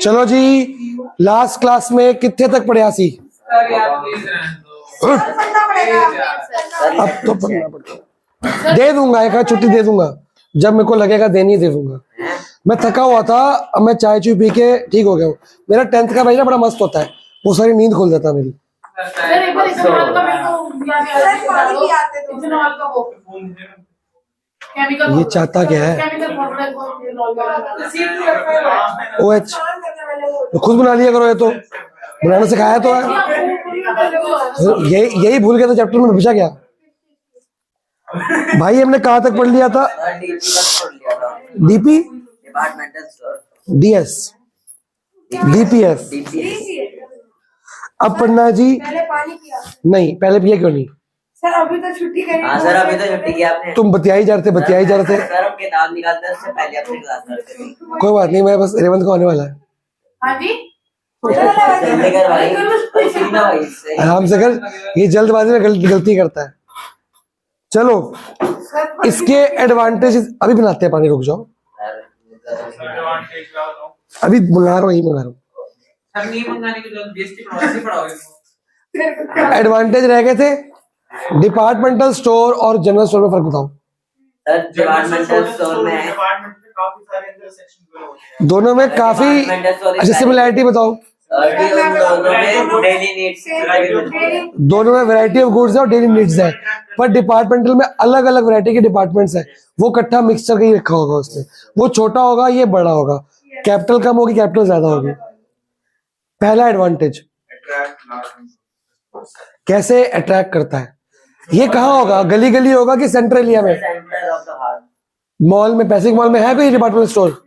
चलो जी, last class में कितने तक पढ़ियासी? अब तो पढ़ना पड़ेगा। दे दूंगा, एक आध छुट्टी दे दूंगा, जब मेरे को लगेगा देनी दे दूंगा। मैं थका हुआ था, अब मैं चाय चुई पी के ठीक हो गया हूँ। मेरा 10th का भाई ना बड़ा मस्त होता है, वो सारी नींद खोल देता है मेरी। ये चाहता क्या है? OH तो खुद बना लिया करो, ये तो बनाना सिखाया तो है। यही भूल गया तो चैप्टर में पूछा क्या भाई? हमने कहाँ तक पढ़ लिया था? DP, DS, DPF। अब पढ़ना है जी। नहीं, पहले पिया क्यों नहीं? सर अभी तो छुट्टी करी। हाँ सर, अभी तो छुट्टी की आपने। तुम बतियाई जा रहे थे। सर हम किताब निकालते हैं, उससे पहले अपनी क्लास करते थे। कोई बात नहीं, मैं बस रेवंत को आने वाला है। हाँ जी, आराम से कर, ये जल्दबाजी में गलती करता है। चलो, इसके एडवांटेज अभी बनाते हैं। पानी रुक जाओ, अभी मंगा रहा हूँ। एडवांटेज रह गए थे। डिपार्टमेंटल स्टोर और जनरल स्टोर में फर्क बताओ। सर डिपार्टमेंटल स्टोर में दोनों में काफी अच्छी सिमिलैरिटी बताओ। दोनों में वैरायटी ऑफ गुड्स है और डेली नीड्स है, पर डिपार्टमेंटल में अलग अलग वैरायटी के डिपार्टमेंट्स है। वो इकट्ठा मिक्सचर ही रखा होगा उसमें। वो छोटा होगा, ये बड़ा होगा। कैपिटल कम होगी, कैपिटल ज्यादा होगी। पहला एडवांटेज, कैसे अट्रैक्ट करता है। ये कहाँ होगा? गली गली होगा कि सेंट्रल एरिया में? मॉल में, पैसिफिक मॉल में है कोई डिपार्टमेंटल स्टोर?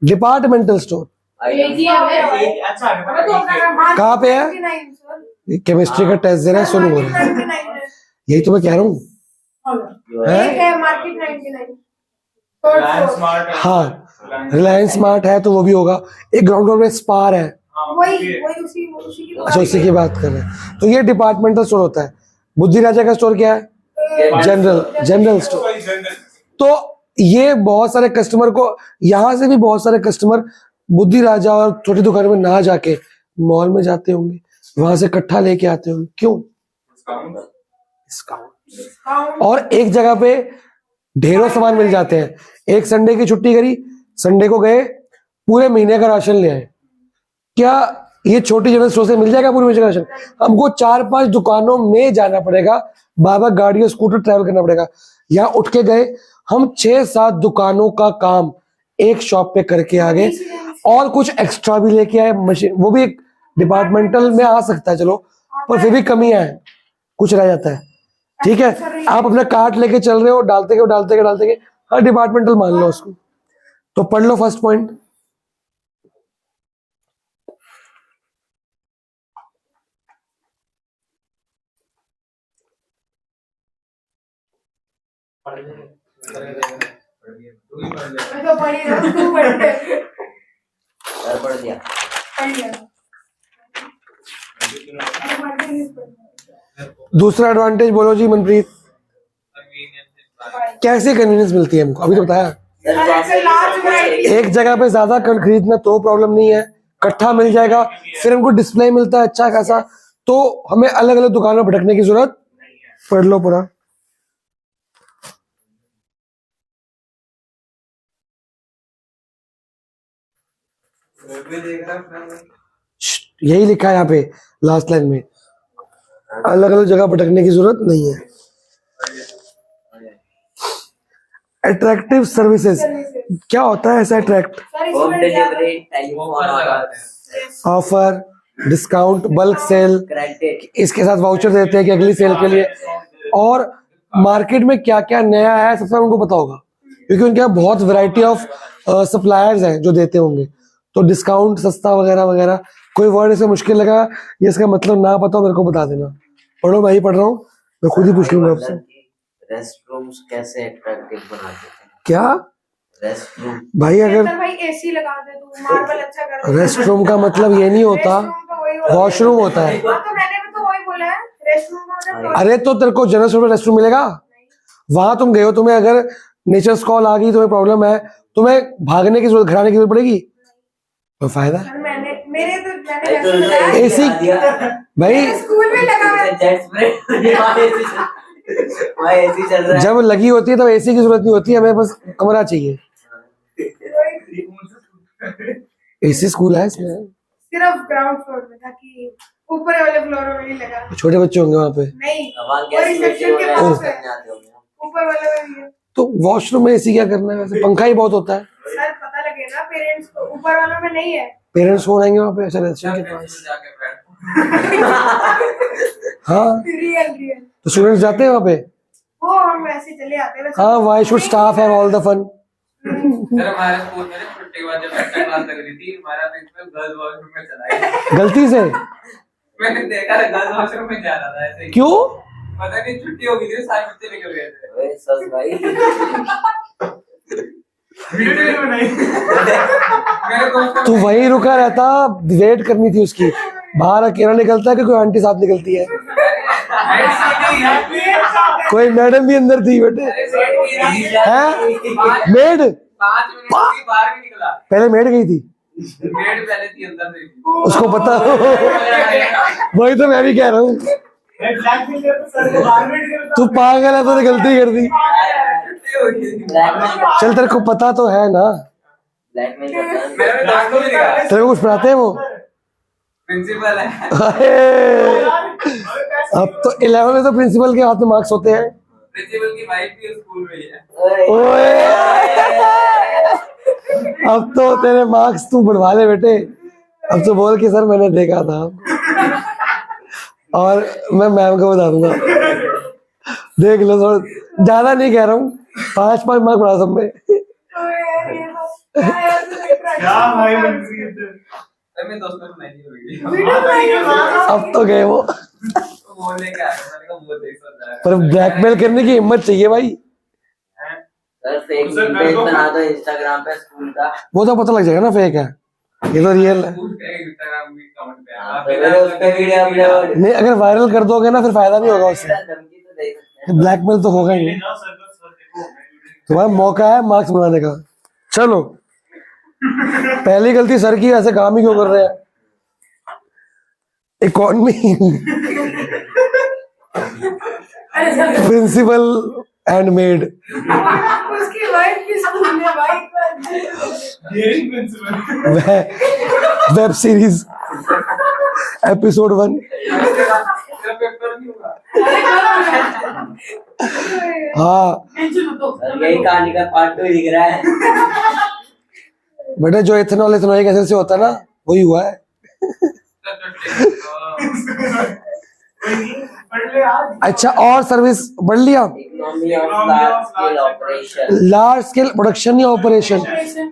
डिपार्टमेंटल स्टोर कहाँ पे है? केमिस्ट्री का टेस्ट दे रहा है, सुनो बोल रहा है। यही तो मैं कह रहा हूँ। हाँ, रिलायंस स्मार्ट है तो वो भी होगा। एक ग्राउंड फ्लोर में स्पार है। अच्छा, उसी की बात कर रहे हैं। तो ये डिपार्टमेंटल स्टोर होता है। बुद्धि राजा का स्टोर क्या है? General store. तो ये बहुत सारे कस्टमर को, यहां से भी बहुत सारे कस्टमर बुद्धि राजा और छोटी दुकान में ना जाके मॉल में जाते होंगे, वहां से इकट्ठा लेके आते होंगे। क्यों? डिस्काउंट। और एक जगह पे ढेरों सामान मिल जाते हैं। एक संडे की छुट्टी करी, संडे को गए, पूरे महीने का राशन ले आए। क्या ये छोटी जनरल स्टोर से मिल जाएगा पूरे महीने का राशन? हमको 4-5 दुकानों में जाना पड़ेगा, बाबा गाड़ी और स्कूटर ट्रैवल करना पड़ेगा। यहाँ उठ के गए हम, 6-7 दुकानों का काम एक शॉप पे करके आ गए, और कुछ एक्स्ट्रा भी लेके आए। मशीन, वो भी एक डिपार्टमेंटल में आ सकता है, चलो, पर फिर भी कमियां है, कुछ रह जाता है। ठीक है, आप अपना कार्ट लेके चल रहे हो, डालते गए, हर डिपार्टमेंटल मान लो उसको। तो पढ़ लो फर्स्ट पॉइंट। दूसरा एडवांटेज बोलो जी मनप्रीत। कैसे कन्वीनियंस मिलती है हमको? अभी तो बताया। एक जगह पे ज्यादा खरीदना तो प्रॉब्लम नहीं है, इकट्ठा मिल जाएगा। फिर हमको डिस्प्ले मिलता है अच्छा खासा, तो हमें अलग अलग दुकानों में भटकने की जरूरत। पढ़ लो पूरा। यही लिखा है यहाँ पे लास्ट लाइन में, अलग अलग जगह भटकने की जरूरत नहीं है। अट्रैक्टिव सर्विसेज क्या होता है? ऐसा attract, home delivery, telephone offer, discount, bulk sale, इसके साथ वाउचर देते हैं कि अगली सेल के लिए। और मार्केट में क्या क्या नया है सबसे उनको पता होगा, क्योंकि उनके यहाँ बहुत वैरायटी ऑफ सप्लायर्स हैं जो देते होंगे। तो डिस्काउंट, सस्ता वगैरह वगैरह। कोई वर्ड ऐसे मुश्किल लगा, ये इसका मतलब ना पता हो मेरे को बता देना। पढ़ो, मैं ही पढ़ रहा हूँ, मैं खुद ही पूछ लूंगा आपसे। रेस्टरूम्स कैसे अट्रैक्टिव बनाते हैं? क्या रेस्टरूम भाई? अगर भाई एसी लगा दे तू, मार्बल अच्छा कर दे। रेस्टरूम का मतलब ये नहीं होता, वॉशरूम होता है। तो मैंने भी तो वही बोला है, रेस्टरूम का मतलब। अरे तो तेरे को जनरल स्टोर में रेस्टरूम मिलेगा? वहां तुम गए हो, तुम्हें अगर नेचर्स कॉल आ गई, तुम्हें प्रॉब्लम है, तुम्हें भागने की जरूरत, घर आने की जरूरत पड़ेगी, तो फायदा है। और मैंने मेरे तो मैंने भाई तो वैसे लगाया, AC भाई मेरे स्कूल में लगा हुआ है। जेट स्प्रे वहाँ एसी चल रहा है। जब लगी होती है तब एसी की जरूरत नहीं होती, हमें बस कमरा चाहिए। एसी स्कूल है इसमें, सिर्फ ग्राउंड फ्लोर में था कि ऊपर वाले फ्लोर में नहीं लगा। छोटे बच्चे होंगे वहां पे, नहीं, वहाँ वो गैस रिसेप्शन के वगैरह पास करने है, आते होंगे। ऊपर वाले में भी है। तो वॉशरूम में एसी क्या करना है, वैसे पंखा ही बहुत होता है। सर पता लगे ना पेरेंट्स को, ऊपर वालों में नहीं है। पेरेंट्स कौन आएंगे वहां पे, अच्छा रेस्टोरेंट के पास। हाँ, रियल रियल तो स्टूडेंट्स जाते हैं वहां पे। वो हम वैसे चले आते हैं वैसे। हाँ, why should staff have all the fun. Sir हमारे स्कूल में ना छुट्टी के बाद जब एक्स्ट्रा क्लास लग रही थी, हमारा प्रिंसिपल गर्ल्स वॉशरूम में चला गया। गलती से मैंने देखा था गर्ल्स वॉशरूम में जा रहा था ऐसे ही। क्यों? पता नहीं छुट्टी हो गई थी, सारे बच्चे निकल गए थे। ओए सस भाई मेरे दोस्त तू वहीं रुका रहता, वेट करनी थी उसकी। बाहर अकेला निकलता है कि कोई आंटी साथ निकलती है? कोई मैडम भी अंदर थी बेटे। हैं? मेड 5 मिनट की बाहर भी निकला। पहले मेड गई थी, मेड पहले थी अंदर से। उसको पता। वही तो मैं भी कह रहा हूँ, तू पागल है, तूने गलती कर दी। छुट्टी हो गई थी। ब्लैकमेल चल, तेरे को पता तो है ना, ब्लैकमेल करता है। मेरे दोस्त को भी दिखा तेरे को कुछ पढ़ाते हैं वो? प्रिंसिपल है। अरे, अब तो 11 में तो प्रिंसिपल के हाथ में मार्क्स होते हैं। प्रिंसिपल की वाइफ भी स्कूल में ही है। ओए ओए, अब तो तेरे मार्क्स तू बढ़वा ले बेटे। अब तो बोल के सर मैंने देखा था, और मैं मैम को बता दूंगा। देख लो, थोड़ा ज्यादा नहीं कह रहा हूँ, 5-5 मार्क बढ़ा सब में। सर मेरे दोस्त ने सुनाई नहीं होगी। अब तो गए वो, तो बोलने का है, मैंने कहा वो देख सकता है। पर ब्लैकमेल करने की हिम्मत चाहिए भाई। सर फेक पेज बना दो इंस्टाग्राम पे स्कूल का। वो तो पता लग जाएगा ना फेक है, ये तो रियल है। पूछ के इंस्टाग्राम की कमेंट पे हाँ, तो फिर उस पे वीडियो अपलोड। नहीं, अगर वायरल कर दोगे ना फिर फायदा नहीं होगा उससे, धमकी तो दे सकते हैं। ब्लैकमेल तो होगा ही नहीं। तुम्हारा मौका है मार्क्स बनाने का। चलो, पहली गलती सर की, ऐसे काम ही क्यों कर रहे हैं? इकोनॉमी, प्रिंसिपल एंड मेड, उसकी वाइफ भी स्कूल में भाई। Web series episode 1। तेरा पेपर नहीं होगा। हाँ सर यही कहानी का पार्ट 2 दिख रहा है। बेटा, जो इथेनॉल इथेनॉइक एसिड से होता है ना, वही हुआ है। अच्छा, और सर्विस बढ़ लिया। Economy of large scale operation. Large scale production या ऑपरेशन,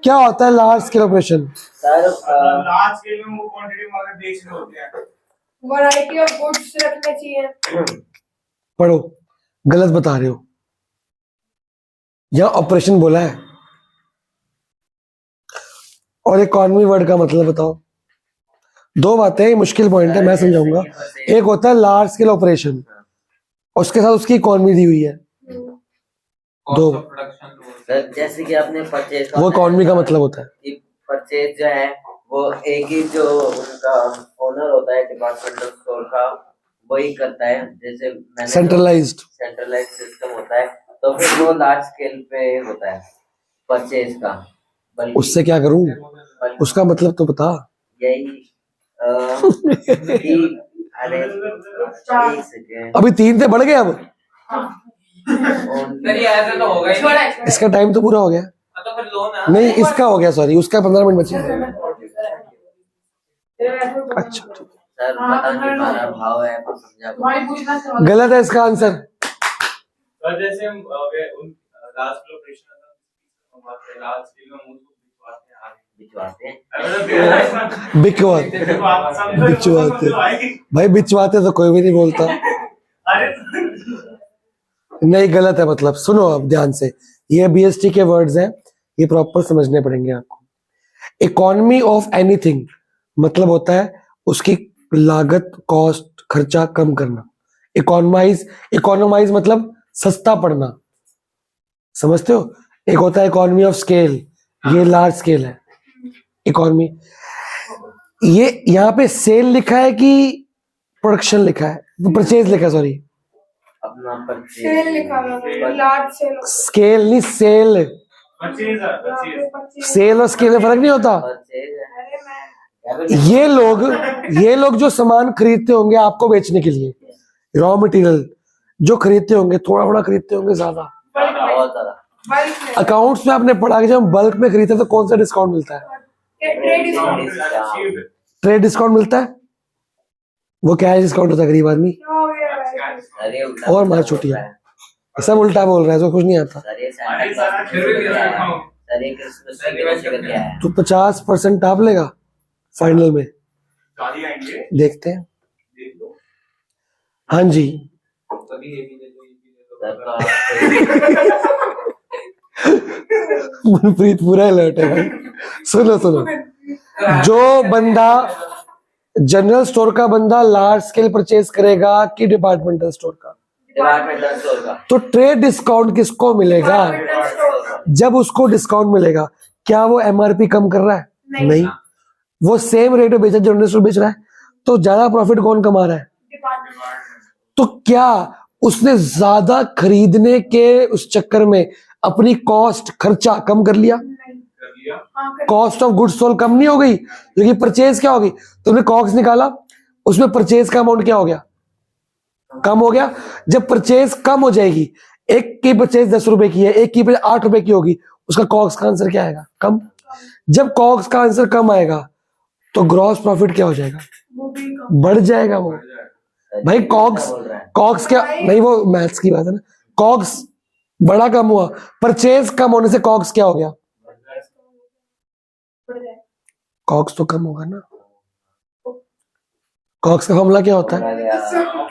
क्या होता है large scale operation? Sir large scale में वो क्वांटिटी में अगर बेच रहे होते हैं वैरायटी ऑफ गुड्स रखने चाहिए। पढ़ो, गलत बता रहे हो, यहाँ ऑपरेशन बोला है। और इकोनॉमी वर्ड का मतलब बताओ। 2 बातें, मुश्किल पॉइंट है, मैं समझाऊंगा। एक होता है लार्ज स्केल ऑपरेशन, उसके साथ उसकी इकोनॉमी दी हुई है। दो, सर जैसे कि आपने परचेज वो इकोनॉमी का मतलब होता है। परचेज जो है वो एक ही जो उनका ओनर होता है डिपार्टमेंटल स्टोर का वही करता है। जैसे सेंट्रलाइज्ड सिस्टम होता है, तो फिर वो लार्ज स्केल पे होता है परचेज का। बल्कि उससे क्या करूं, उसका मतलब तो बता। यही कि अरे एक सेकेंड, अभी 3 से बढ़ गए अब, सर ये ऐसा तो होगा ही नहीं। इसका टाइम तो पूरा हो गया। तो फिर लोन है। नहीं, इसका हो गया, सॉरी, उसका 15 मिनट बचे। अच्छा, सर पता नहीं हमारा भाव है पर समझा। गलत है इसका आंसर। और जैसे हम large scale operation large scale में मुझको भिजवाते हैं। बिकवाते बिचवाते भाई, बिचवाते तो कोई भी नहीं बोलता। नहीं, गलत है मतलब। सुनो अब ध्यान से, ये बीएसटी के वर्ड्स हैं, ये प्रॉपर समझने पड़ेंगे आपको। इकोनॉमी ऑफ एनीथिंग मतलब होता है उसकी लागत, कॉस्ट, खर्चा कम करना। इकोनॉमाइज मतलब सस्ता पड़ना। समझते हो? एक होता है इकोनॉमी ऑफ स्केल, ये लार्ज स्केल है इकोनॉमी। ये यहाँ पे सेल लिखा है कि प्रोडक्शन लिखा है, परचेज लिखा है, सॉरी अपना सेल लिखा हुआ है, लार्ज सेल स्केल नहीं सेल। परचेज परचेज सेल और स्केल में फर्क नहीं होता। परचेज है। अरे मैं ये लोग जो सामान खरीदते होंगे आपको बेचने के लिए, रॉ मटेरियल जो खरीदते होंगे, थोड़ा थोड़ा खरीदते होंगे, ज्यादा। बहुत ज्यादा। बल्क में अकाउंट्स में आपने पढ़ा कि जब हम बल्क में खरीदते हैं तो कौन सा डिस्काउंट मिलता है? ट्रेड डिस्काउंट ट्रेड डिस्काउंट मिलता है। वो क्या है डिस्काउंट होता है गरीब आदमी? हो गया भाई। अरे उल्टा और मार छुट्टियां, सब उल्टा बोल रहा है, तो कुछ नहीं आता। सर ये सैंटा क्लॉज फिर भी क्या रखा हूँ? सर ये क्रिसमस ट्री के नशे करके आया है। तो 50% आप लेगा फाइनल में, गाड़ी आएंगे देखते हैं। देख लो हाँ जी, कभी ये भी दे दो, ये भी दे दो। सर तो मनप्रीत पूरा अलर्ट है भाई। सुनो सुनो, जो बंदा जनरल स्टोर का बंदा लार्ज स्केल परचेज करेगा कि डिपार्टमेंटल स्टोर का, डिपार्टमेंटल स्टोर का। तो ट्रेड डिस्काउंट किसको मिलेगा? जब उसको डिस्काउंट मिलेगा, क्या वो एमआरपी कम कर रहा है? नहीं। वो सेम रेट में बेचा जनरल स्टोर बेच रहा है, तो ज्यादा प्रॉफिट कौन कमा रहा है? तो क्या उसने ज्यादा खरीदने के उस चक्कर में अपनी कॉस्ट, खर्चा कम कर लिया? कर लिया कॉस्ट ऑफ गुड्स सोल्ड कम नहीं हो गई? क्योंकि परचेज क्या होगी, तुमने कॉस्ट निकाला, उसमें परचेज का अमाउंट क्या हो गया? कम हो गया। जब परचेज कम हो जाएगी, एक की परचेज 10 रुपए की है, एक की 8 रुपए की होगी, उसका कॉस्ट का आंसर क्या आएगा? कम। जब कॉस्ट का आंसर कम आएगा तो ग्रॉस प्रॉफिट क्या हो जाएगा? वो भी कम। बढ़ जाएगा। वो भाई कॉक्स क्या नहीं, वो मैथ्स की बात है ना। कॉक्स बड़ा कम हुआ, परचेज कम होने से कॉक्स क्या हो गया? बढ़ जाए। कॉक्स तो कम होगा ना। कॉक्स का फॉर्मूला क्या होता है?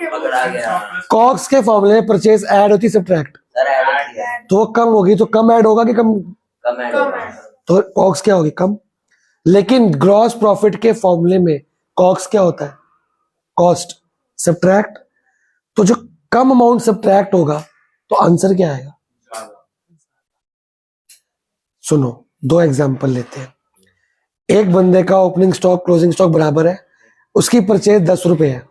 पकड़ा गया। कॉक्स के फॉर्मूले में परचेज ऐड होती है सब्ट्रैक्ट, सर ऐड किया। तो वो कम होगी, तो कम ऐड होगा कि कम? कम ऐड कम है। तो कॉक्स क्या होगी? कम। लेकिन ग्रॉस प्रॉफिट के फॉर्मूले में कॉक्स क्या होता है? Cost subtract. तो जो कम अमाउंट सब्ट्रैक्ट होगा तो आंसर क्या आएगा? सुनो, दो एग्जांपल लेते हैं। एक बंदे का ओपनिंग स्टॉक क्लोजिंग स्टॉक बराबर है, उसकी परचेज 10 रुपए है,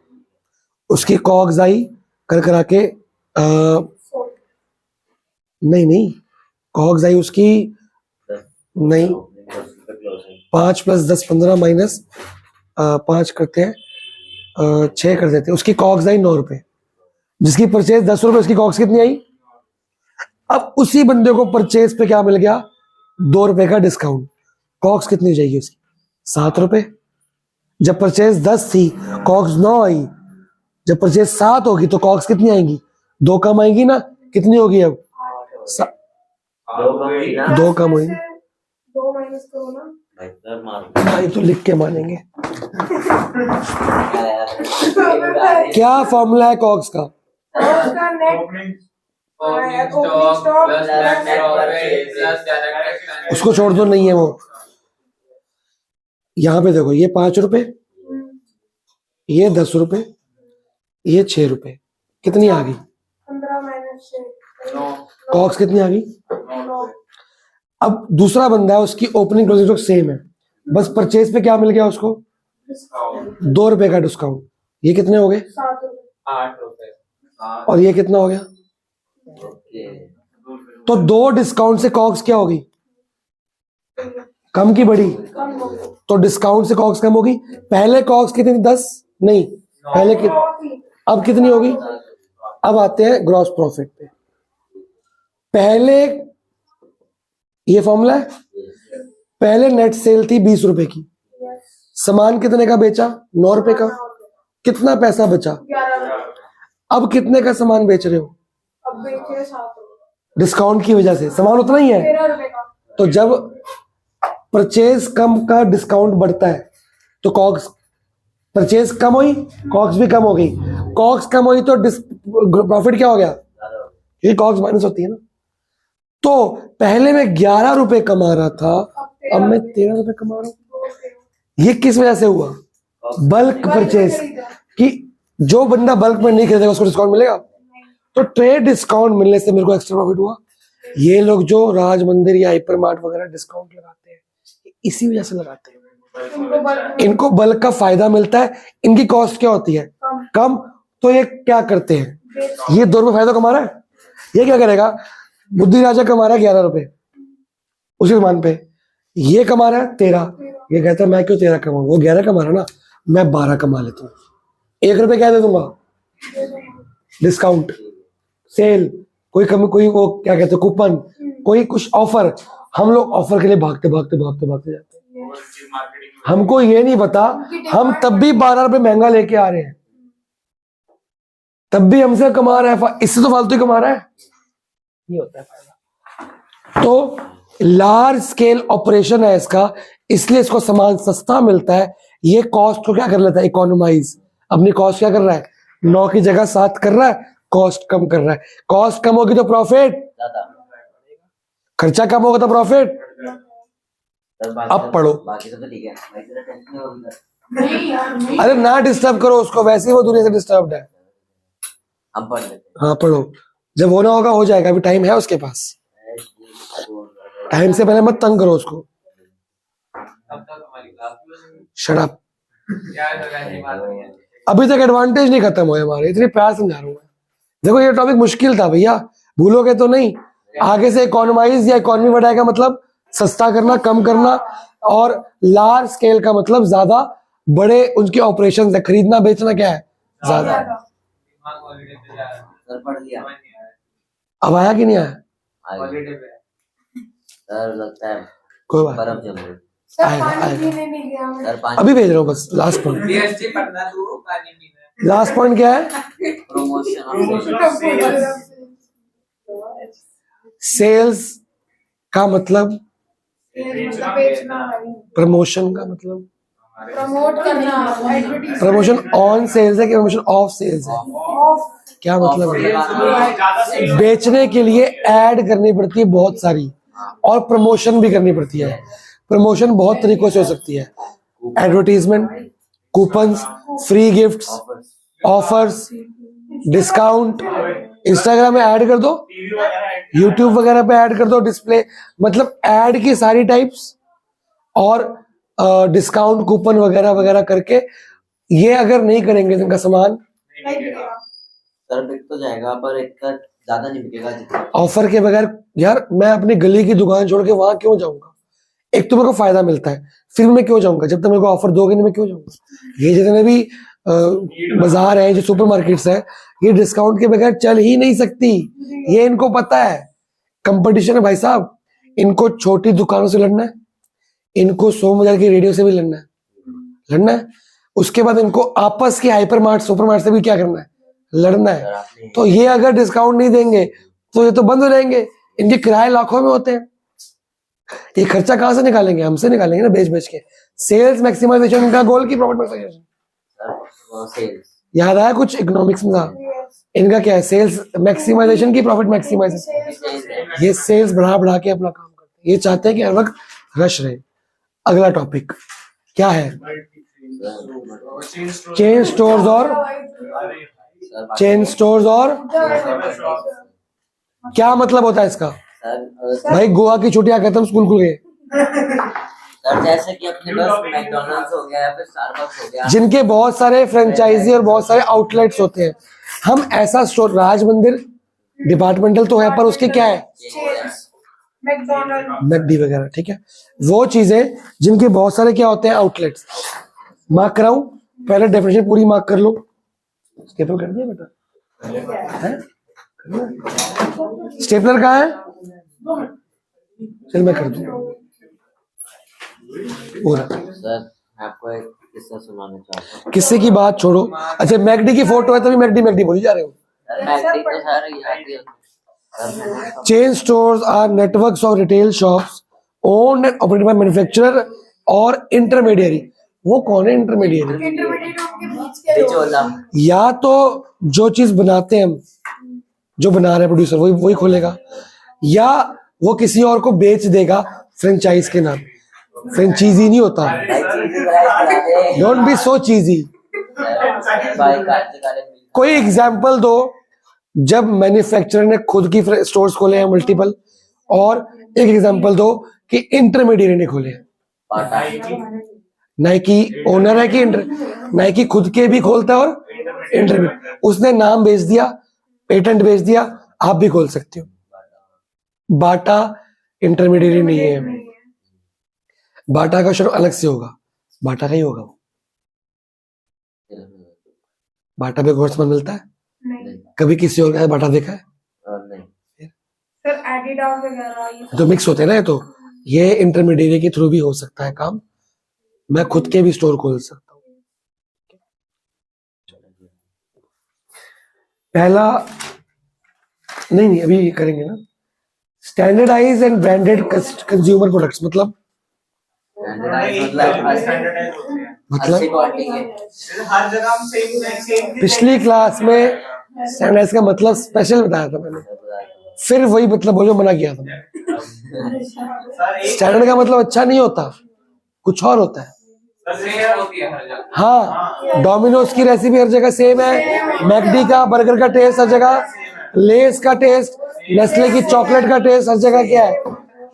उसकी कॉग्स आई कर करा के नहीं कॉग्स आई उसकी नहीं, 5 + 10 15 माइनस 5 करते हैं 6 कर देते हैं, उसकी कॉग्स आई 9 रुपए, जिसकी परचेज 10 रुपए, उसकी कॉग्स कितनी आई? अब उसी बंदे को परचेज पे क्या मिल गया? 2 रुपए का डिस्काउंट। कॉग्स कितनी हो जाएगी उसकी? 7 रुपए। जब परचेज 10 थी, कॉग्स 9 आई। जब परचेज 7 होगी तो कॉग्स कितनी आएंगी? 2 कम आएंगी ना। कितनी होगी अब? 2 कम हुई। 2 माइनस करो ना। भाई तो लिख के मानेंगे। क्या क्या फॉर्मूला है कॉग्स का? उसका net opening opening opening stock stock plus plus net net profit plus direct expense. उसको छोड़ दो, नहीं है वो। यहाँ पे देखो, ये 5 रुपए, ये 10 रुपए, ये 6 रुपए, कितनी आ गई? 15 माइनस 6 कॉग्स कितनी आ गई? अब दूसरा बंदा है, उसकी ओपनिंग क्लोजिंग स्टॉक सेम है, बस परचेज पे क्या मिल गया उसको? 2 रुपए का डिस्काउंट। ये कितने हो गए? 7 रुपए 8 रुपए। और ये कितना हो गया? तो 2 डिस्काउंट से कॉग्स क्या होगी? कम की बड़ी? कम हो गया। तो डिस्काउंट से कॉग्स कम होगी। पहले कॉग्स कितनी? 10 नहीं, पहले अब कितनी होगी? अब आते हैं ग्रॉस प्रॉफिट पे। पहले ये फॉर्मूला है, पहले नेट सेल थी 20 रुपए की, सामान कितने का बेचा? 9 रुपए का। कितना पैसा बचा? 11 रुपए। अब कितने का सामान बेच रहे हो? अब बेचे 7 रुपए। डिस्काउंट की वजह से सामान उतना ही है। 13 रुपए का। तो जब परचेज कम का डिस्काउंट बढ़ता है तो कॉग्स, परचेज कम हुई, कॉग्स भी कम हो गई। कॉग्स कम हुई तो प्रॉफिट क्या हो गया? क्योंकि कॉग्स माइनस होती है ना। तो पहले मैं 11 रुपए कमा रहा था, अब मैं 13 रुपए कमा रहा हूं। ये किस वजह से हुआ? Bulk purchase. कि जो बंदा बल्क में नहीं खरीदेगा उसको डिस्काउंट मिलेगा। तो ट्रेड डिस्काउंट मिलने से मेरे को एक्स्ट्रा प्रॉफिट हुआ। ये लोग जो राज मंदिर या हाइपर मार्ट वगैरह डिस्काउंट लगाते हैं, इसी वजह से लगाते हैं। उनको बल्क इनको बल्क का फायदा मिलता है। इनकी कॉस्ट क्या होती है? कम। तो ये क्या करते हैं? ये 2 रुपए फायदा कमा रहा है। ये क्या करेगा? बुद्धि राजा कमा रहा है 11 रुपए उसी दुकान पे, ये कमा रहा है 13। ये कहता है मैं क्यों 13 कमाऊं, वो 11 कमा रहा है ना, मैं 12 कमा लेता हूँ। 1 रुपए क्या दे दूंगा? डिस्काउंट, सेल, कोई कमी, कोई वो क्या कहते हैं कूपन, कोई कुछ ऑफर। हम लोग ऑफर के लिए भागते भागते भागते भागते जाते हैं। हमको ये नहीं पता हम तब भी 12 रुपए महंगा लेके आ रहे हैं, तब भी हमसे कमा रहा है, इससे तो फालतू ही कमा रहा है। ये होता है फायदा। तो लार्ज स्केल ऑपरेशन है इसका, इसलिए इसको सामान सस्ता मिलता है। ये कॉस्ट को क्या कर लेता है? इकोनोमाइज। अपनी कॉस्ट क्या कर रहा है? 9 की जगह 7 कर रहा है, कॉस्ट कम कर रहा है। कॉस्ट कम होगी तो प्रॉफिट, ज्यादा खर्चा कम होगा तो प्रॉफिट। अब पढ़ो। बाकी तो ठीक है भाई, तेरा टेंशन नहीं होगी। नहीं यार नहीं। अरे ना डिस्टर्ब करो उसको, वैसे ही वो दुनिया से डिस्टर्ब्ड है। हम पढ़ लेते हैं। हाँ पढ़ो, जब होना होगा हो जाएगा, अभी टाइम है उसके पास। टाइम से पहले मत तंग करो उसको। अब तक हमारी क्लास में शट अप। क्या है ये बात नहीं है। अभी तक एडवांटेज नहीं खत्म हुए हमारे, इतनी प्यार समझा रहा हूँ मैं। देखो ये टॉपिक मुश्किल था भैया, भूलोगे तो नहीं। आगे से इकोनॉमाइज या इकोनॉमी बढ़ाएगा मतलब सस्ता करना, कम करना, और लार्ज स्केल का मतलब ज्यादा बड़े उनके ऑपरेशन है। खरीदना बेचना क्या है? ज्यादा। दिमाग हॉलीडे पे जा रहा है, सर पढ़ लिया। समझ नहीं आ रहा है। अब आया कि नहीं आया? हॉलीडे पे है। सर लगता है कोई बात बर्फ जम रही। सर आएगा, पानी आएगा। पीने नहीं गया मैं। सर पानी अभी भेज रहा हूँ बस। लास्ट पॉइंट, बीएससी पढ़ना तू पानी पीना। लास्ट पॉइंट क्या है? प्रमोशन सेल्स का मतलब, मतलब बेचना, प्रमोशन का मतलब, प्रमोट करना, एडवर्टाइज प्रमोशन ऑन सेल्स है कि प्रमोशन ऑफ सेल्स है? क्या मतलब है? बेचने के लिए ऐड करनी पड़ती है बहुत सारी, और प्रमोशन भी करनी पड़ती है। प्रमोशन बहुत तरीकों से हो सकती है। Advertisement, coupons, free gifts, offers, discount. Instagram में ऐड कर दो, यूट्यूब वगैरह पे ऐड कर दो, डिस्प्ले, मतलब ऐड की सारी टाइप्स, और डिस्काउंट कूपन वगैरह वगैरह करके। ये अगर नहीं करेंगे तो इनका सामान नहीं बिकेगा। सर बिक तो जाएगा पर इतना ज्यादा नहीं बिकेगा जितना। ऑफर के बगैर यार मैं अपनी गली की दुकान छोड़ के वहां क्यों जाऊंगा? एक तो मेरे को फायदा मिलता है, फिर मैं क्यों जाऊंगा? जब तक मेरे को ऑफर दोगे नहीं मैं क्यों जाऊंगा? ये जितने भी बाजार है, जो सुपरमार्केट्स है, ये डिस्काउंट के बगैर चल ही नहीं सकती। ये इनको पता है। कंपटीशन है भाई साहब। इनको छोटी दुकानों से लड़ना है, इनको 100 बाजार की रेडियो से भी लड़ना है। उसके बाद इनको आपस के हाइपर मार्ट, सुपर मार्ट से भी क्या करना है? लड़ना है। तो ये अगर डिस्काउंट नहीं देंगे तो ये तो बंद हो जाएंगे। इनके किराए लाखों में होते हैं। ये खर्चा कहां से निकालेंगे? हमसे निकालेंगे ना, बेच बेच के। सेल्स मैक्सिमाइजेशन इनका गोल की प्रॉफिट मैक्सिमाइजेशन। सेल्स याद आया कुछ इकोनॉमिक्स में था? इनका क्या है? सेल्स मैक्सिमाइजेशन की प्रॉफिट मैक्सिमाइजेशन। ये सेल्स बढ़ा बढ़ा के अपना काम करते हैं। ये चाहते हैं कि हर वक्त रश रहे। अगला टॉपिक क्या है? चेन स्टोर्स और क्या मतलब होता है इसका? सर भाई गोवा की छुट्टियां खत्म, स्कूल खुल गए। सर जैसे कि अपने पास मैकडॉनल्ड्स हो गया या फिर स्टारबक्स हो गया, जिनके बहुत सारे फ्रेंचाइजी और बहुत सारे आउटलेट्स होते हैं। हम ऐसा स्टोर, राज मंदिर डिपार्टमेंटल तो है पर उसके क्या है? मैकडॉनल्ड, मैकडी वगैरह, ठीक है। वो चीजें जिनके बहुत सारे क्या होते हैं? आउटलेट्स। मार्क कराऊं? पहले डेफिनेशन पूरी मार्क कर लो। स्टेपल कर दिया बेटा? है? स्टेपलर कहाँ है? चल मैं कर दूं पूरा। सर मैं आपको एक किस्सा सुनाना चाहता हूँ। किस्से की बात छोड़ो। अच्छा मैकडी की फोटो है तभी मैकडी बोली जा रहे हो। सर मैकडी तो सर याद ही होता है। Chain stores are networks of retail shops owned and operated by manufacturer और intermediary। वो कौन है इंटरमीडिएरी? इंटरमीडिएट उनके बीच के लोग। बिचौला। या तो जो चीज बनाते हैं हम, जो बना रहे हैं प्रोड्यूसर, वही खोलेगा, या वो किसी और को बेच देगा फ्रेंचाइज के नाम। फ्रेंचाइजी नहीं होता। डोंट बी सो चीजी। कोई एग्जाम्पल दो जब मैन्युफैक्चरर ने खुद की स्टोर्स खोले हैं मल्टीपल, और एक एग्जांपल दो कि इंटरमीडिएट ने खोले। बाटा नाइकी ओनर है कि नाइकी खुद के भी खोलता है और इंटरमीडिएट, उसने नाम बेच दिया, पेटेंट बेच दिया, आप भी खोल सकते हो। बाटा इंटरमीडिएट नहीं है, बाटा का शुरू अलग से होगा, बाटा का ही होगा। बाटा पे घोड़ा सामान मिलता है, नहीं कभी किसी और का बाटा देखा है? और नहीं सर, एडिडास वगैरह ये तो मिक्स होते हैं ना, ये तो ये इंटरमीडिएट के थ्रू भी हो सकता है काम, मैं खुद के भी स्टोर खोल सकता हूँ। पहला नहीं अभी करेंगे ना, standardize and branded consumer products मतलब स्टैंडर्डाइज होते हैं, अच्छी क्वालिटी के जैसे हर जगह हम सेम पिछली क्लास में स्टैंडर्डाइज का मतलब स्पेशल बताया था मैंने, फिर वही मतलब वो जो मना किया था। सर एक स्टैंडर्ड का मतलब अच्छा नहीं होता, कुछ और होता है। सेम होती है हर जगह। हाँ, डोमिनोज की रेसिपी हर जगह सेम है, मैकडी का बर्गर का टेस्ट हर जगह, लेस का टेस्ट, नेस्ले की चॉकलेट का टेस्ट हर जगह क्या है,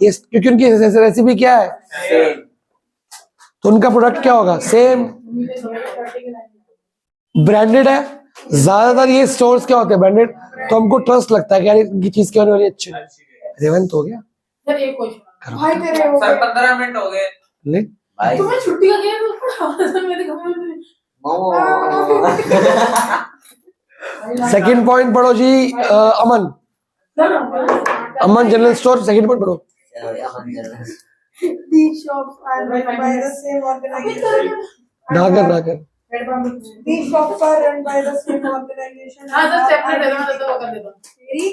ये क्योंकि उनकी रेसिपी क्या है, सेम तो उनका प्रोडक्ट क्या होगा, सेम। ब्रांडेड है, ज्यादातर ये स्टोर्स क्या होते हैं ब्रांडेड, तो हमको ट्रस्ट लगता है कि यार ये चीज क्या होने वाली है, अच्छी है। रेवंत हो गया सर एक क्वेश्चन भाई तेरे हो सर गए 15 मिनट हो गए। ले भाई तुम्हें छुट्टी का गेम तो मेरे घर में मोमो सेकंड पॉइंट पढ़ो जी, अमन अमन जनरल स्टोर, सेकंड पॉइंट पढ़ो। These shops are run by the same organization. नागर These shops are run by the same organization. हाँ तो सेपरेट है, मैं तो वो कर देता हूँ। तेरी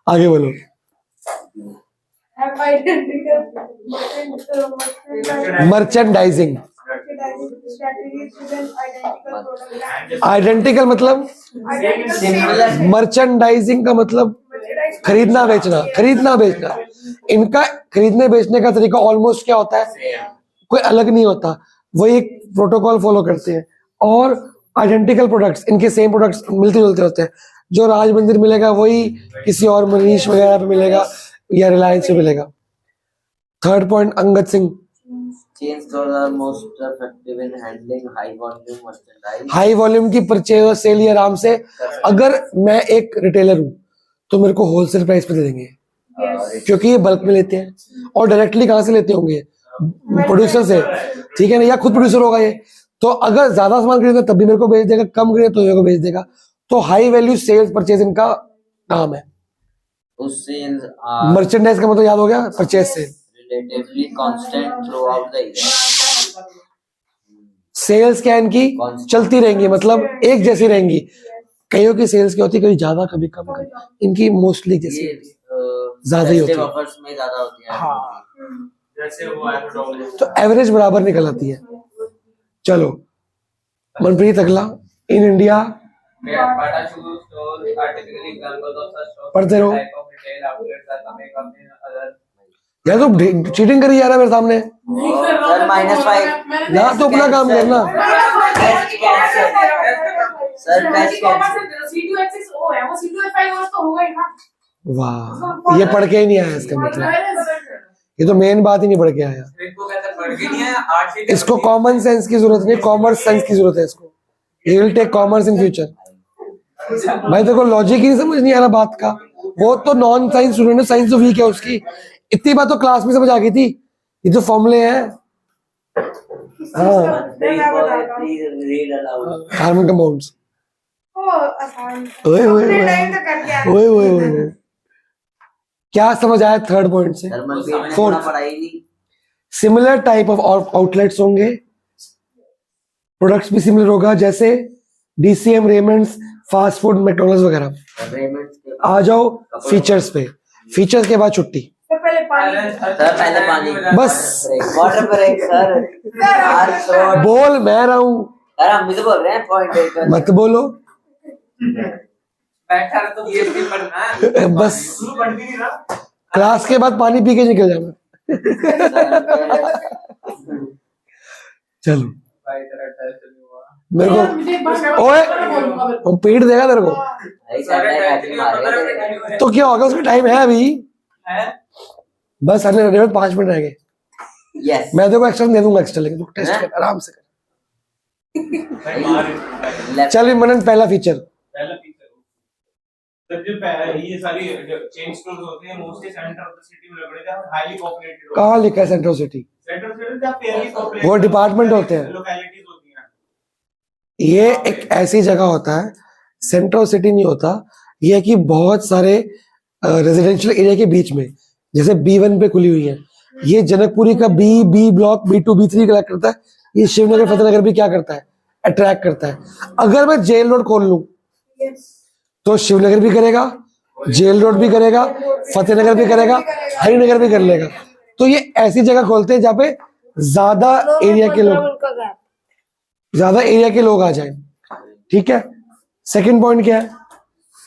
आगे बोलो। have identical merchandising, strategies with identical products. Identical मतलब, Identical same मर्चेंडाइजिंग का मतलब खरीदना बेचना, खरीदना बेचना। इनका खरीदने बेचने का तरीका ऑलमोस्ट क्या होता है, कोई अलग नहीं होता, वही एक प्रोटोकॉल फॉलो करते हैं। और आइडेंटिकल प्रोडक्ट्स, इनके सेम प्रोडक्ट्स मिलते जुलते होते हैं, जो राज मंदिर मिलेगा वही किसी और मनीष वगैरह पे मिलेगा या रिलायंस पे मिलेगा। Third point Angad Singh, Chain stores are most effective in handling high volume merchandise. High volume की परचेज और सेल ये आराम से, अगर मैं एक रिटेलर हूँ तो मेरे को होलसेल प्राइस पे दे देंगे, क्योंकि ये बल्क में लेते हैं। और डायरेक्टली कहाँ से लेते होंगे, प्रोड्यूसर से, ठीक है ना, या खुद प्रोड्यूसर होगा ये, तो अगर ज्यादा सामान खरीदे तब भी मेरे को बेच देगा, कम खरीदे तो मेरे को बेच देगा। तो हाई वैल्यू सेल्स परचेज इनका काम है। Whose sales are मर्चेंडाइज का मतलब याद हो गया, purchase sale. relatively constant throughout the year. Sales क्या है इनकी, चलती रहेंगी, मतलब एक जैसी रहेंगी। कईयों की सेल्स क्या होती है, कभी ज्यादा कभी कम, इनकी मोस्टली जैसी ये ज्यादा ही होती है। ऑफर्स में ज्यादा होती है। हाँ, जैसे वो एरोडॉल तो एवरेज बराबर निकल आती है। चलो मनप्रीत अगला, in India Bata shoe stores are typically examples of such stores. पढ़ते रहो। Type of retail outlets are coming up in other. यार तो चीटिंग करी जा रहा है मेरे सामने, सर -5 ना तो अपना काम करना। सर टेस्ट C2H6 O है, वो C2H5 तो होगा ही ना। वाह, ये पढ़ के ही नहीं आया इसका मतलब, ये तो मेन बात ही नहीं पढ़ के आया। इनको कहते हैं पढ़ के नहीं है, आर्ट शीट इसको कॉमन सेंस की जरूरत नहीं, कॉमर्स सेंस की जरूरत है इसको। He will take commerce in future. भाई देखो लॉजिक ही नहीं समझ नहीं आ रहा बात का, वो तो नॉन साइंस स्टूडेंट है, साइंस तो वीक है उसकी। इतनी बात तो क्लास में समझ आ गई थी, ये जो फॉर्मूले हैं, हाँ, रीड अलाउड। हार्मोन कंपाउंड्स, ओ आसान ओए ओए अपने ओए टाइम तो करके आए। ओए ओए ओए। क्या समझ आया थर्ड पॉइंट से? थर्मल पेन ने Fourth. थोड़ा पढ़ाई नहीं। सिमिलर टाइप ऑफ आउटलेट्स होंगे, प्रोडक्ट्स भी सिमिलर होगा, जैसे DCM, Raymond's, fast food, McDonald's वगैरह। रेमंड्स के आ जाओ फीचर्स पे, फीचर्स के बाद छुट्टी। तो पहले पानी सर पहले पानी बस वाटर ब्रेक सर। यार तो बोल, मैं रहा हूँ, सर हम भी तो बोल रहे हैं पॉइंट एक मत बोलो। बैठा रहे तो बीएससी पढ़ना है। बस शुरू पढ़ भी नहीं रहा। क्लास के बाद पानी पी के निकल जाना। चलो भाई तेरा टेस्ट नहीं हुआ। मेरे को, ओए वो पीट देगा तेरे को। ऐसा सारे है टाइम कि के लिए 15 हमारे मिनट नहीं हुए तो क्या होगा, उसका टाइम है अभी, हैं? बस आने में 5 मिनट रह गए। यस मैं तेरे को एक्स्ट्रा दे दूंगा एक्स्ट्रा, लेकिन तू टेस्ट कर आराम से कर। भाई मार चल मनन, पहला फीचर पहला फीचर तब जो ये सारी चेन स्टोर्स होते हैं mostly centre of the city में लगे जहां हाईली पॉपुलेटेड होते कहाँ लिखा है सेंट्रल सिटी? हैं सेंटर सिटी जहां फेयरली पॉपुलेटेड वो डिपार्टमेंट होते हैं, लोकेलिटीज होती हैं। ये एक ऐसी जगह होता है, सेंट्रल सिटी नहीं होता, ये है कि बहुत सारे रेजिडेंशियल एरिया के बीच में, जैसे B1 पे खुली हुई है, ये जनकपुरी का B block, B2 B3 collect करता है, ये शिवनगर फतेहनगर भी क्या करता है, अट्रैक्ट करता है। अगर मैं जेल रोड खोल लूं तो शिवनगर भी करेगा, जेल रोड भी करेगा, फतेहनगर भी करेगा, हरिनगर भी कर लेगा। तो ये ऐसी जगह खोलते हैं जहाँ पे ज्यादा एरिया के लोग आ जाए। ठीक है, सेकंड पॉइंट क्या है?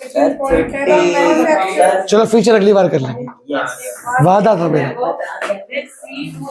सेकंड पॉइंट है चलो फीचर अगली बार कर लेंगे, यस वादा था मेरा। Let's see who